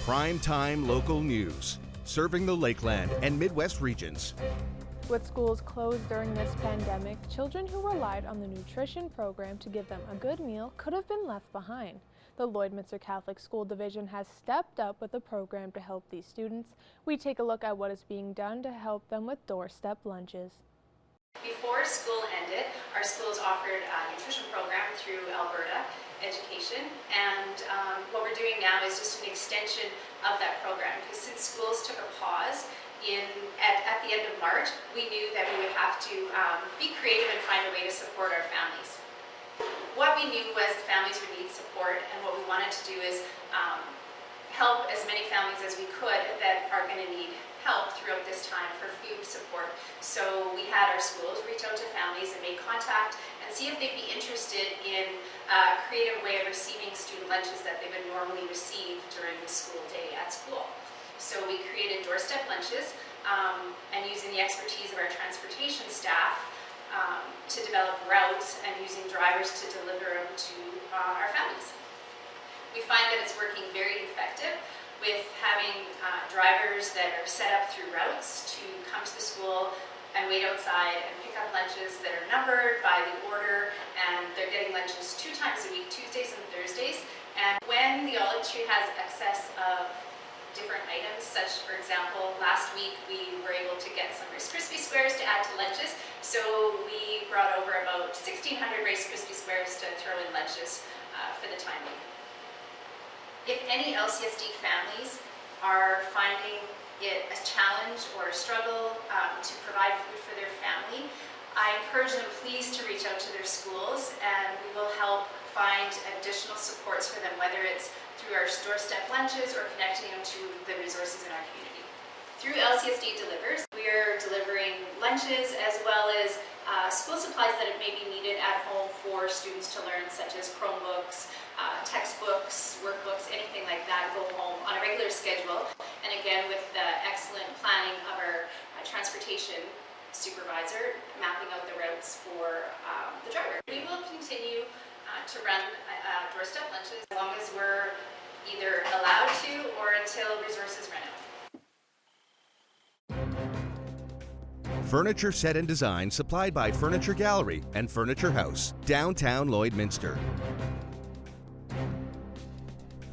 Prime-time local news, serving the Lakeland and Midwest regions. With schools closed during this pandemic, children who relied on the nutrition program to give them a good meal could have been left behind. The Lloydminster Catholic School Division has stepped up with a program to help these students. We take a look at what is being done to help them with doorstep lunches. Before school ended, our schools offered a nutrition program through Alberta Education, and what we're doing now is just an extension of that program, because since schools took a pause at the end of March, we knew that we would have to be creative and find a way to support our families. What we knew was families would need support, and what we wanted to do is help as many families as we could that are going to need help throughout this time for food support. So we had our schools reach out to families and make contact and see if they'd be interested in a creative way of receiving student lunches that they would normally receive during the school day at school. So we created doorstep lunches and using the expertise of our transportation staff to develop routes and using drivers to deliver them to our families. We find that it's working very effective with having drivers that are set up through routes to come to the school and wait outside and pick up lunches that are numbered by the order, and they're getting lunches 2 times a week, Tuesdays and Thursdays. And when the olive tree has excess of different items, such for example, last week we were able to get some Rice Krispie squares to add to lunches, so we brought over about 1,600 Rice Krispie squares to throw in lunches for the time being. If any LCSD families are finding it a challenge or a struggle to provide food for their family, I encourage them please to reach out to their schools, and we will help find additional supports for them, whether it's through our doorstep lunches or connecting them to the resources in our community. Through LCSD Delivers, we are delivering lunches as well as school supplies that may be needed at home for students to learn, such as Chromebooks, textbooks, workbooks, anything like that go home on a regular schedule. And again, with the excellent planning of our transportation supervisor, mapping out the routes for the driver. We will continue to run doorstep lunches as long as we're either allowed to or until resources run out. Furniture set and design supplied by Furniture Gallery and Furniture House, downtown Lloydminster.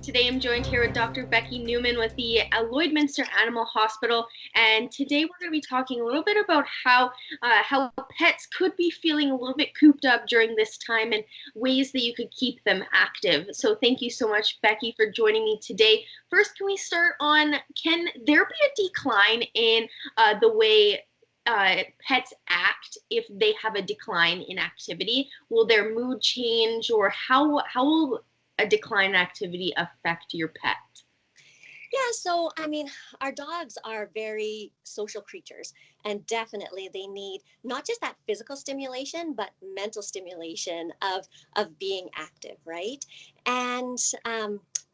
Today I'm joined here with Dr. Becky Newman with the Lloydminster Animal Hospital, and today we're going to be talking a little bit about how pets could be feeling a little bit cooped up during this time and ways that you could keep them active. So thank you so much, Becky, for joining me today. First, can we start on, can there be a decline in the way pets act if they have a decline in activity? Will their mood change, or how will a decline in activity affect your pet? Yeah, so I mean, our dogs are very social creatures, and definitely they need not just that physical stimulation, but mental stimulation of being active, right? And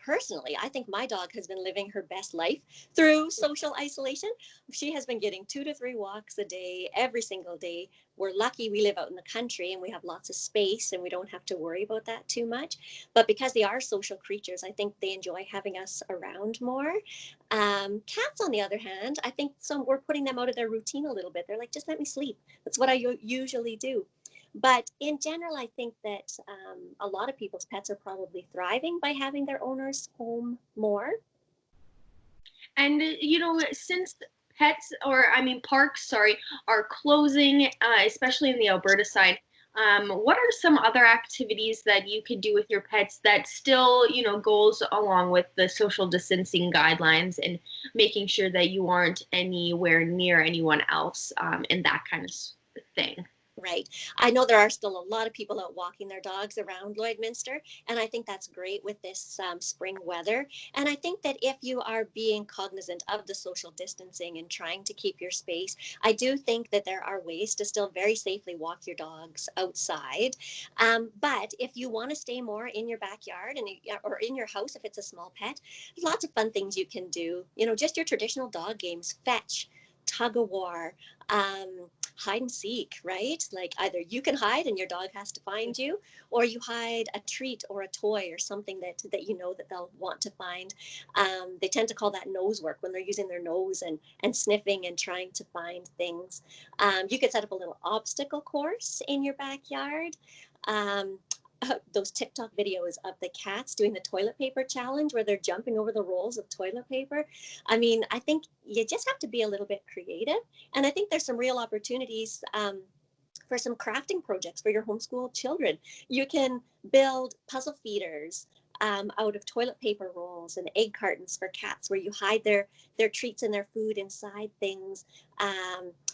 personally, I think my dog has been living her best life through social isolation. She has been getting 2 to 3 walks a day, every single day. We're lucky we live out in the country and we have lots of space and we don't have to worry about that too much. But because they are social creatures, I think they enjoy having us around more. Cats, on the other hand, I think we're putting them out of their routine a little bit. They're like, just let me sleep. That's what I usually do. But in general, I think that a lot of people's pets are probably thriving by having their owners home more. And, since parks, are closing, especially in the Alberta side, what are some other activities that you could do with your pets that still, goes along with the social distancing guidelines and making sure that you aren't anywhere near anyone else and that kind of thing? Right. I know there are still a lot of people out walking their dogs around Lloydminster, and I think that's great with this spring weather. And I think that if you are being cognizant of the social distancing and trying to keep your space, I do think that there are ways to still very safely walk your dogs outside. But if you want to stay more in your backyard or in your house, if it's a small pet, there's lots of fun things you can do. Just your traditional dog games, fetch, tug of war, hide and seek, right? Like either you can hide and your dog has to find you, or you hide a treat or a toy or something that you know that they'll want to find. They tend to call that nose work when they're using their nose and sniffing and trying to find things. You could set up a little obstacle course in your backyard. Those TikTok videos of the cats doing the toilet paper challenge where they're jumping over the rolls of toilet paper. I mean, I think you just have to be a little bit creative. And I think there's some real opportunities for some crafting projects for your homeschool children. You can build puzzle feeders out of toilet paper rolls and egg cartons for cats where you hide their treats and their food inside things.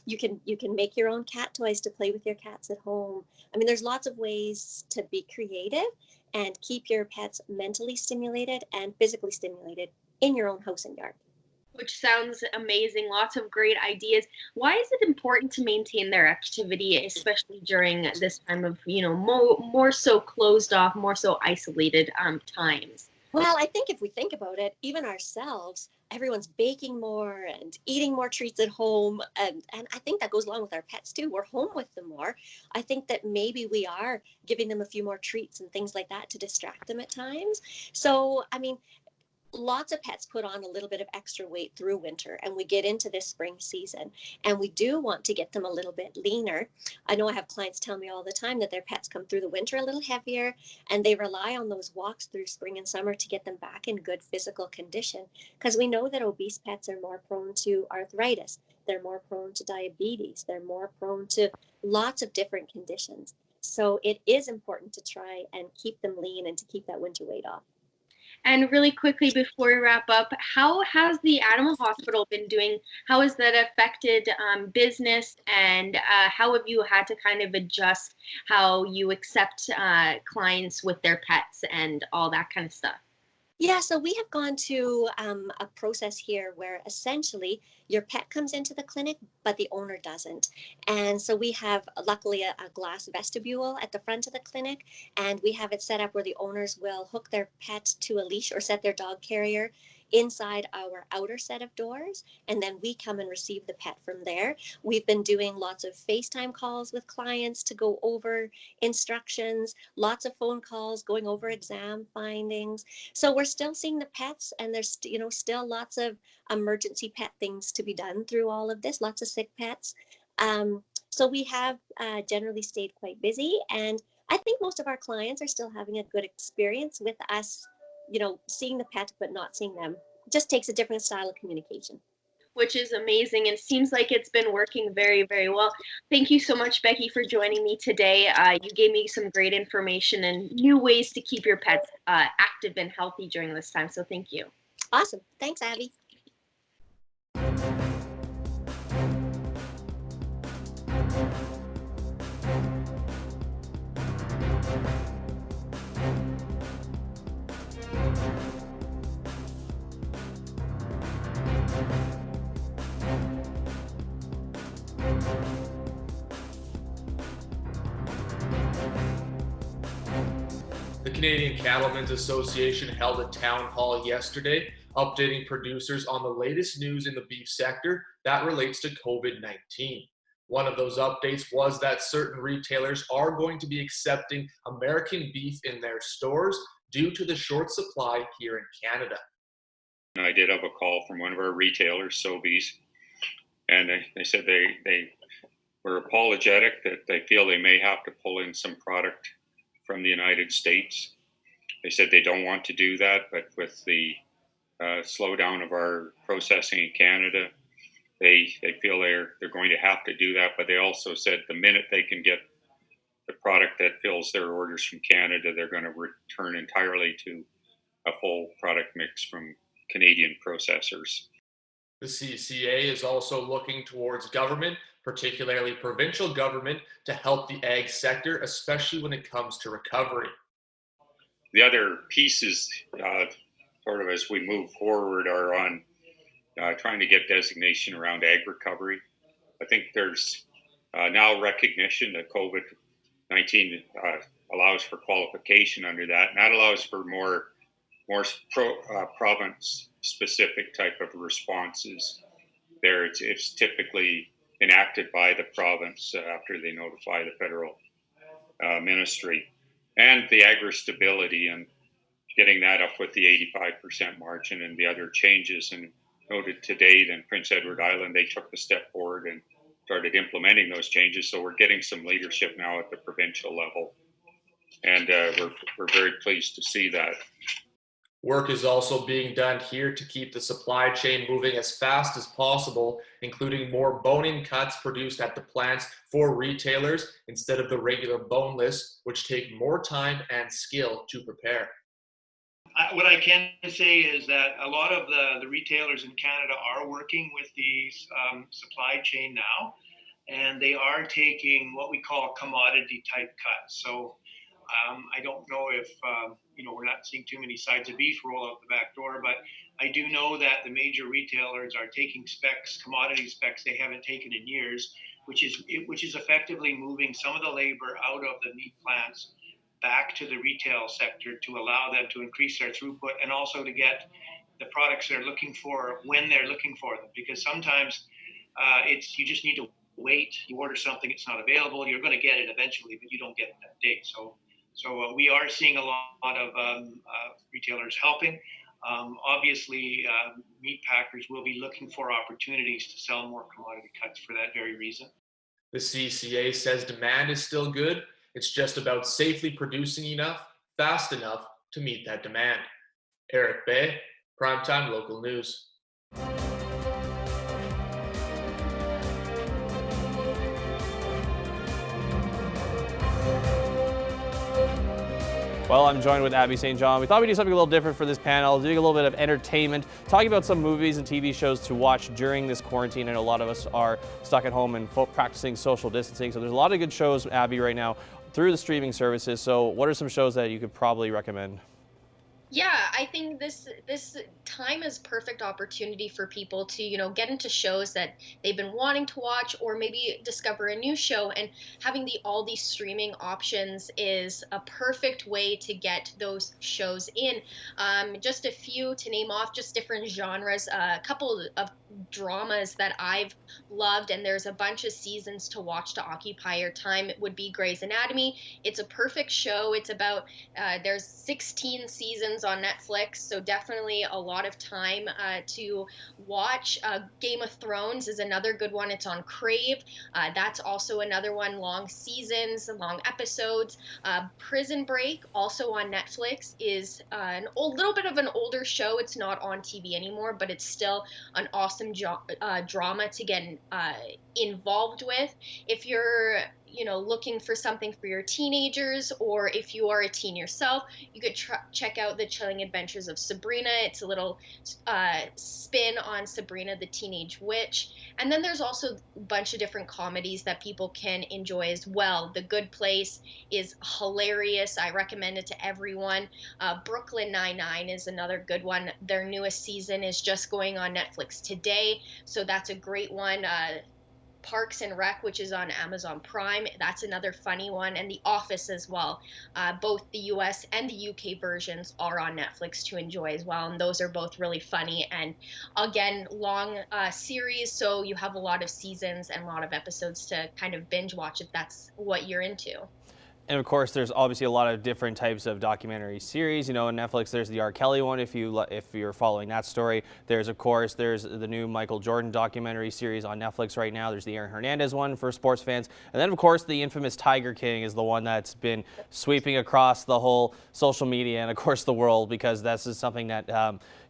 You can make your own cat toys to play with your cats at home. I mean, there's lots of ways to be creative and keep your pets mentally stimulated and physically stimulated in your own house and yard. Which sounds amazing. Lots of great ideas. Why is it important to maintain their activity, especially during this time of, more so closed off, more so isolated times? Well, I think if we think about it, even ourselves, everyone's baking more and eating more treats at home. And I think that goes along with our pets too. We're home with them more. I think that maybe we are giving them a few more treats and things like that to distract them at times. So, I mean, lots of pets put on a little bit of extra weight through winter, and we get into this spring season and we do want to get them a little bit leaner. I know I have clients tell me all the time that their pets come through the winter a little heavier, and they rely on those walks through spring and summer to get them back in good physical condition, because we know that obese pets are more prone to arthritis, they're more prone to diabetes, they're more prone to lots of different conditions. So it is important to try and keep them lean and to keep that winter weight off. And really quickly before we wrap up, how has the animal hospital been doing? How has that affected business, and how have you had to kind of adjust how you accept clients with their pets and all that kind of stuff? Yeah, so we have gone to a process here where essentially your pet comes into the clinic, but the owner doesn't. And so we have luckily a glass vestibule at the front of the clinic, and we have it set up where the owners will hook their pet to a leash or set their dog carrier inside our outer set of doors, and then we come and receive the pet from there. We've been doing lots of FaceTime calls with clients to go over instructions, lots of phone calls going over exam findings. So we're still seeing the pets, and there's still lots of emergency pet things to be done through all of this, lots of sick pets. So we have generally stayed quite busy, and I think most of our clients are still having a good experience with us, seeing the pet but not seeing them. Just takes a different style of communication. Which is amazing and seems like it's been working very, very well. Thank you so much, Becky, for joining me today. You gave me some great information and new ways to keep your pets active and healthy during this time. So thank you. Awesome. Thanks, Abby. The Canadian Cattlemen's Association held a town hall yesterday, updating producers on the latest news in the beef sector that relates to COVID-19. One of those updates was that certain retailers are going to be accepting American beef in their stores due to the short supply here in Canada. I did have a call from one of our retailers, Sobeys, and they said they were apologetic that they feel they may have to pull in some product from the United States. They said they don't want to do that, but with the slowdown of our processing in Canada, they feel they're going to have to do that. But they also said the minute they can get the product that fills their orders from Canada, they're going to return entirely to a full product mix from Canadian processors. The CCA is also looking towards government, particularly provincial government, to help the ag sector, especially when it comes to recovery. The other pieces, sort of as we move forward, are on trying to get designation around ag recovery. I think there's now recognition that COVID-19 allows for qualification under that, and that allows for more province-specific type of responses. There, it's typically enacted by the province after they notify the federal ministry, and the agri-stability and getting that up with the 85% margin and the other changes. And noted today in Prince Edward Island, they took the step forward and started implementing those changes. So we're getting some leadership now at the provincial level, and we're very pleased to see that. Work is also being done here to keep the supply chain moving as fast as possible, including more bone-in cuts produced at the plants for retailers instead of the regular boneless, which take more time and skill to prepare. What I can say is that a lot of the retailers in Canada are working with the supply chain now, and they are taking what we call commodity type cuts. So I don't know if, we're not seeing too many sides of beef roll out the back door, but I do know that the major retailers are taking specs, commodity specs they haven't taken in years, which is effectively moving some of the labor out of the meat plants back to the retail sector to allow them to increase their throughput and also to get the products they're looking for when they're looking for them. Because sometimes you just need to wait. You order something, it's not available. You're going to get it eventually, but you don't get it that day. So we are seeing a lot of retailers helping. Obviously, meat packers will be looking for opportunities to sell more commodity cuts for that very reason. The CCA says demand is still good. It's just about safely producing enough, fast enough to meet that demand. Eric Bay, Primetime Local News. Well, I'm joined with Abby St. John. We thought we'd do something a little different for this panel, doing a little bit of entertainment, talking about some movies and TV shows to watch during this quarantine. I know a lot of us are stuck at home and practicing social distancing, so there's a lot of good shows, Abby, right now through the streaming services. So what are some shows that you could probably recommend? Yeah, I think this time is perfect opportunity for people to, get into shows that they've been wanting to watch, or maybe discover a new show. And having all these streaming options is a perfect way to get those shows in. Just a few to name off, just different genres, a couple of dramas that I've loved, and there's a bunch of seasons to watch to occupy your time. It would be Grey's Anatomy. It's a perfect show. It's about, there's 16 seasons on Netflix, so definitely a lot of time to watch. Game of Thrones is another good one. It's on Crave. That's also another one. Long seasons, long episodes. Prison Break, also on Netflix, is a little bit of an older show. It's not on TV anymore, but it's still an awesome drama to get involved with. If you're looking for something for your teenagers, or if you are a teen yourself, you could check out The Chilling Adventures of Sabrina. It's a little spin on Sabrina the Teenage Witch. And then there's also a bunch of different comedies that people can enjoy as well. The Good Place is hilarious. I recommend it to everyone. Brooklyn Nine-Nine is another good one. Their newest season is just going on Netflix today, so that's a great one. Parks and Rec, which is on Amazon Prime, that's another funny one, and The Office as well. Both the US and the UK versions are on Netflix to enjoy as well, and those are both really funny, and again, long series, so you have a lot of seasons and a lot of episodes to kind of binge watch if that's what you're into. And of course, there's obviously a lot of different types of documentary series. On Netflix, there's the R. Kelly one, if you're following that story. There's the new Michael Jordan documentary series on Netflix right now. There's the Aaron Hernandez one for sports fans. And then, of course, the infamous Tiger King is the one that's been sweeping across the whole social media and, of course, the world, because this is something that,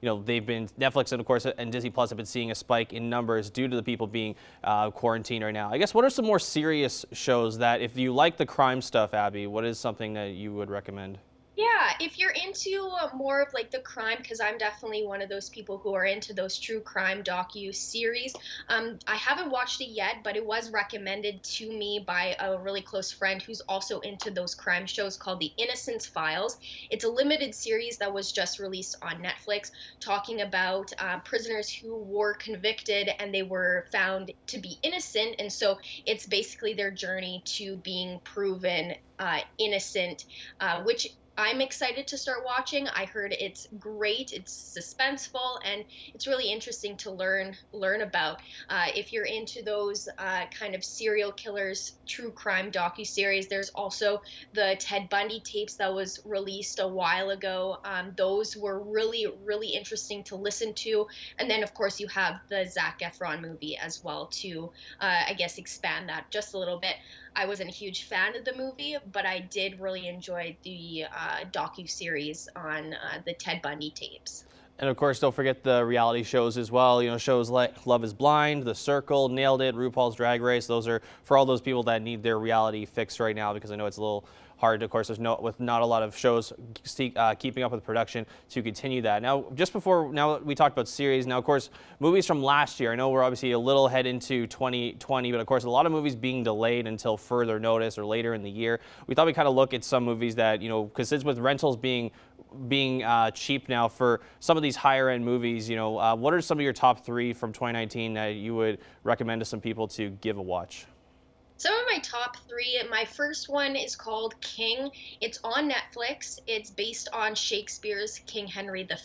Netflix and, of course, and Disney Plus have been seeing a spike in numbers due to the people being quarantined right now. I guess, what are some more serious shows that, if you like the crime stuff, Abby, what is something that you would recommend? Yeah, if you're into more of the crime, because I'm definitely one of those people who are into those true crime docu-series. I haven't watched it yet, but it was recommended to me by a really close friend who's also into those crime shows, called The Innocence Files. It's a limited series that was just released on Netflix, talking about prisoners who were convicted and they were found to be innocent, and so it's basically their journey to being proven innocent, which I'm excited to start watching. I heard it's great, it's suspenseful, and it's really interesting to learn about. If you're into those kind of serial killers, true crime docuseries, there's also the Ted Bundy tapes that was released a while ago. Those were really interesting to listen to. And then, of course, you have the Zac Efron movie as well to, I guess, expand that just a little bit. I wasn't a huge fan of the movie, but I did really enjoy the docu-series on the Ted Bundy tapes. And of course, don't forget the reality shows as well. You know, shows like Love is Blind, The Circle, Nailed It, RuPaul's Drag Race. Those are for all those people that need their reality fix right now, because I know it's a little hard. Of course, there's with not a lot of shows keeping up with production to continue that. Now, now we talked about series. Now, of course, movies from last year. I know we're obviously a little head into 2020, but of course, a lot of movies being delayed until further notice or later in the year. We thought we'd kind of look at some movies that, you know, because it's with rentals being cheap now for some of these higher end movies, you know, what are some of your top 3 from 2019 that you would recommend to some people to give a watch? Some of my top 3, my first one is called King. It's on Netflix. It's based on Shakespeare's King Henry V.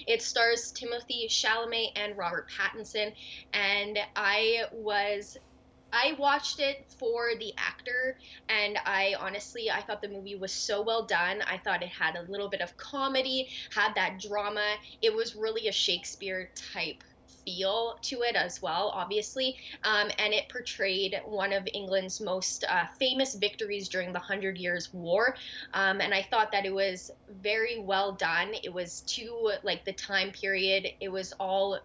It stars Timothée Chalamet and Robert Pattinson, and I watched it for the actor, and I thought the movie was so well done. I thought it had a little bit of comedy, had that drama. It was really a Shakespeare type feel to it as well, obviously, and it portrayed one of England's most famous victories during the 100 Years' War, and I thought that it was very well done. It was like the time period. It was all,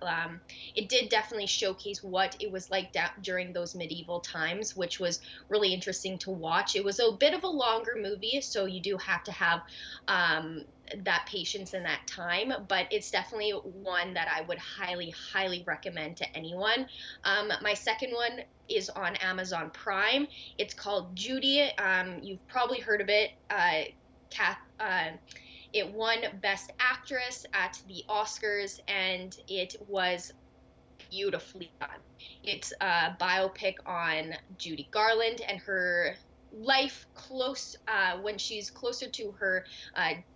it did definitely showcase what it was like during those medieval times, which was really interesting to watch. It was a bit of a longer movie, so you do have to have that patience and that time, but it's definitely one that I would highly recommend to anyone. My second one is on Amazon Prime. It's called Judy. You've probably heard of it. It won Best Actress at the Oscars, and it was beautifully done. It's a biopic on Judy Garland and her life when she's closer to her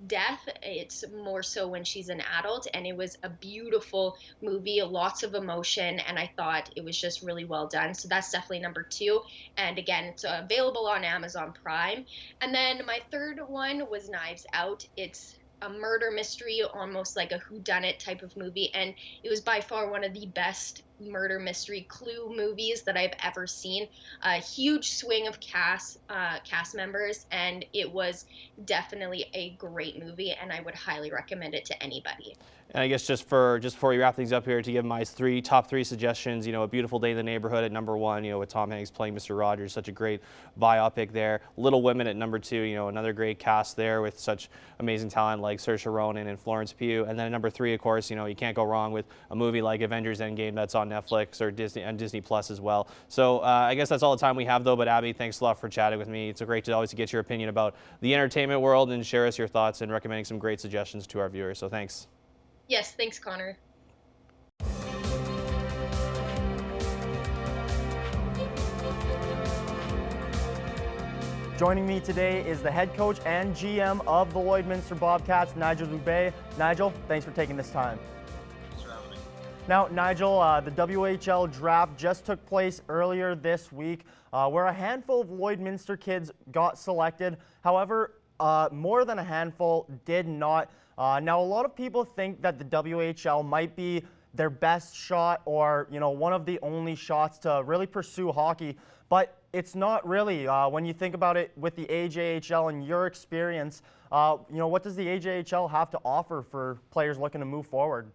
death. It's more so when she's an adult, and it was a beautiful movie, lots of emotion, and I thought it was just really well done. So that's definitely number 2, and again, it's available on Amazon Prime. And then my third one was Knives Out. It's a murder mystery, almost like a whodunit type of movie, and it was by far one of the best murder mystery clue movies that I've ever seen. A huge swing of cast members, and it was definitely a great movie, and I would highly recommend it to anybody. And I guess just before we wrap things up here, to give my top three suggestions, you know, A Beautiful Day in the Neighborhood at number 1, you know, with Tom Hanks playing Mr. Rogers, such a great biopic there. Little Women at number 2, you know, another great cast there with such amazing talent like Saoirse Ronan and Florence Pugh. And then at number 3, of course, you know, you can't go wrong with a movie like Avengers Endgame that's on Netflix or Disney Plus as well. So I guess that's all the time we have, though. But Abby, thanks a lot for chatting with me. It's great to always get your opinion about the entertainment world and share us your thoughts and recommending some great suggestions to our viewers. So thanks. Yes, thanks, Connor. Joining me today is the head coach and GM of the Lloydminster Bobcats, Nigel Dubé. Nigel, thanks for taking this time. Thanks for having me. Now, Nigel, the WHL draft just took place earlier this week, where a handful of Lloydminster kids got selected. However, more than a handful did not. Now, a lot of people think that the WHL might be their best shot, or, you know, one of the only shots to really pursue hockey, but it's not really. When you think about it with the AJHL and your experience, you know, what does the AJHL have to offer for players looking to move forward?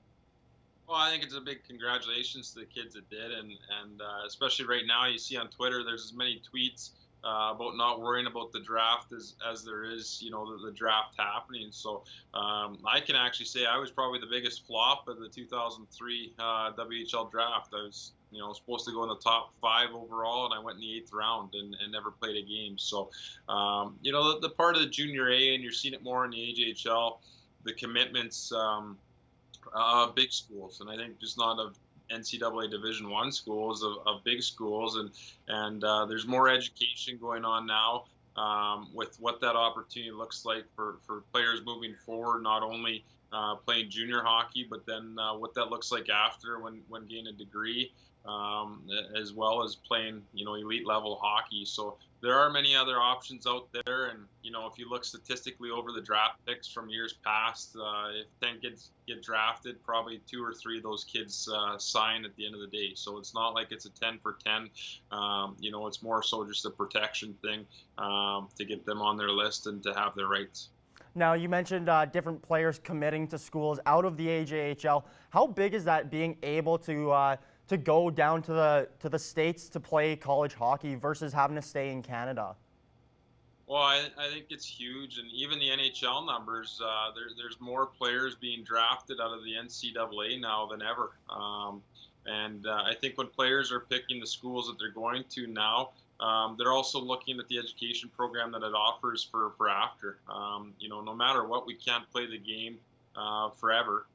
Well, I think it's a big congratulations to the kids that did, and especially right now, you see on Twitter, there's as many tweets about not worrying about the draft as there is, you know, the draft happening. So I can actually say I was probably the biggest flop of the 2003 WHL draft. I was, you know, supposed to go in the top 5 overall, and I went in the 8th round and never played a game. So, you know, the part of the junior A, and you're seeing it more in the AJHL, the commitments big schools, and I think just not of NCAA Division I schools, of big schools, and there's more education going on now with what that opportunity looks like for players moving forward, not only playing junior hockey, but then what that looks like after when getting a degree, as well as playing, elite level hockey. So there are many other options out there, and if you look statistically over the draft picks from years past, if 10 kids get drafted, probably 2 or 3 of those kids sign at the end of the day. So it's not like it's a 10 for 10. It's more so just a protection thing to get them on their list and to have their rights. Now, you mentioned different players committing to schools out of the AJHL. How big is that, being able to go down to the States to play college hockey versus having to stay in Canada? Well, I think it's huge, and even the NHL numbers, there's more players being drafted out of the NCAA now than ever. I think when players are picking the schools that they're going to now, they're also looking at the education program that it offers for after. No matter what, we can't play the game forever.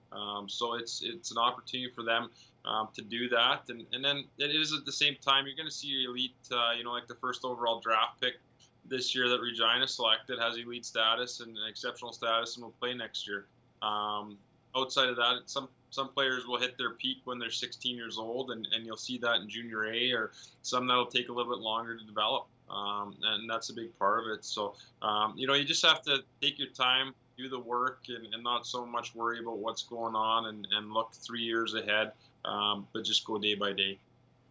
So it's an opportunity for them to do that. And then it is at the same time, you're going to see elite, like the first overall draft pick this year that Regina selected has elite status and exceptional status and will play next year. Outside of that, some players will hit their peak when they're 16 years old, and you'll see that in junior A, or some that'll take a little bit longer to develop. And that's a big part of it. So, you just have to take your time, do the work, and not so much worry about what's going on and look 3 years ahead, but just go day by day.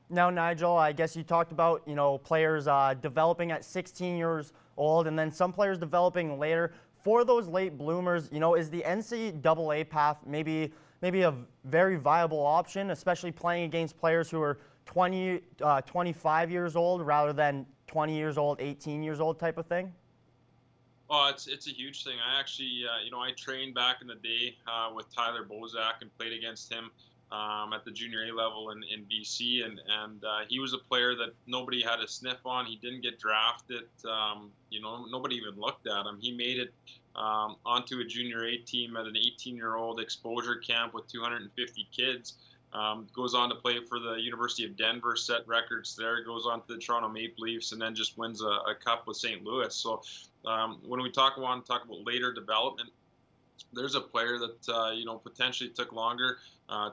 Now, Nigel, I guess you talked about, players developing at 16 years old and then some players developing later. For those late bloomers, is the NCAA path maybe a very viable option, especially playing against players who are 25 years old rather than 20 years old, 18 years old type of thing? Well, it's a huge thing. I actually, I trained back in the day with Tyler Bozak and played against him at the junior A level in BC, and he was a player that nobody had a sniff on. He didn't get drafted. Nobody even looked at him. He made it onto a junior A team at an 18-year-old exposure camp with 250 kids. Goes on to play for the University of Denver, set records there, goes on to the Toronto Maple Leafs, and then just wins a cup with St. Louis. So when we talk about later development, there's a player that potentially took longer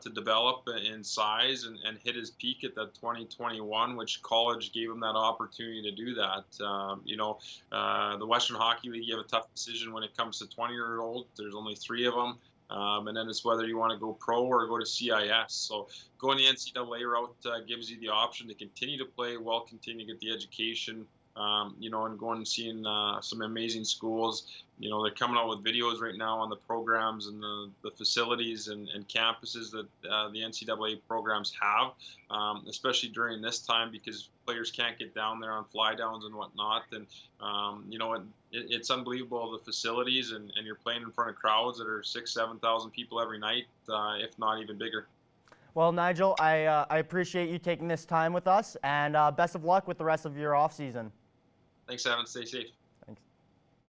to develop in size and hit his peak at that 2021, which college gave him that opportunity to do that. The Western Hockey League, you have a tough decision when it comes to 20-year-olds. There's only 3 of them. And then it's whether you want to go pro or go to CIS. So going the NCAA route gives you the option to continue to play while continuing to get the education, and going and seeing some amazing schools. They're coming out with videos right now on the programs and the facilities and campuses that the NCAA programs have, especially during this time because players can't get down there on fly downs and whatnot. And, it's unbelievable, the facilities, and you're playing in front of crowds that are 6,000 to 7,000 people every night, if not even bigger. Well, Nigel, I appreciate you taking this time with us, and best of luck with the rest of your off season. Thanks, Evan. Stay safe.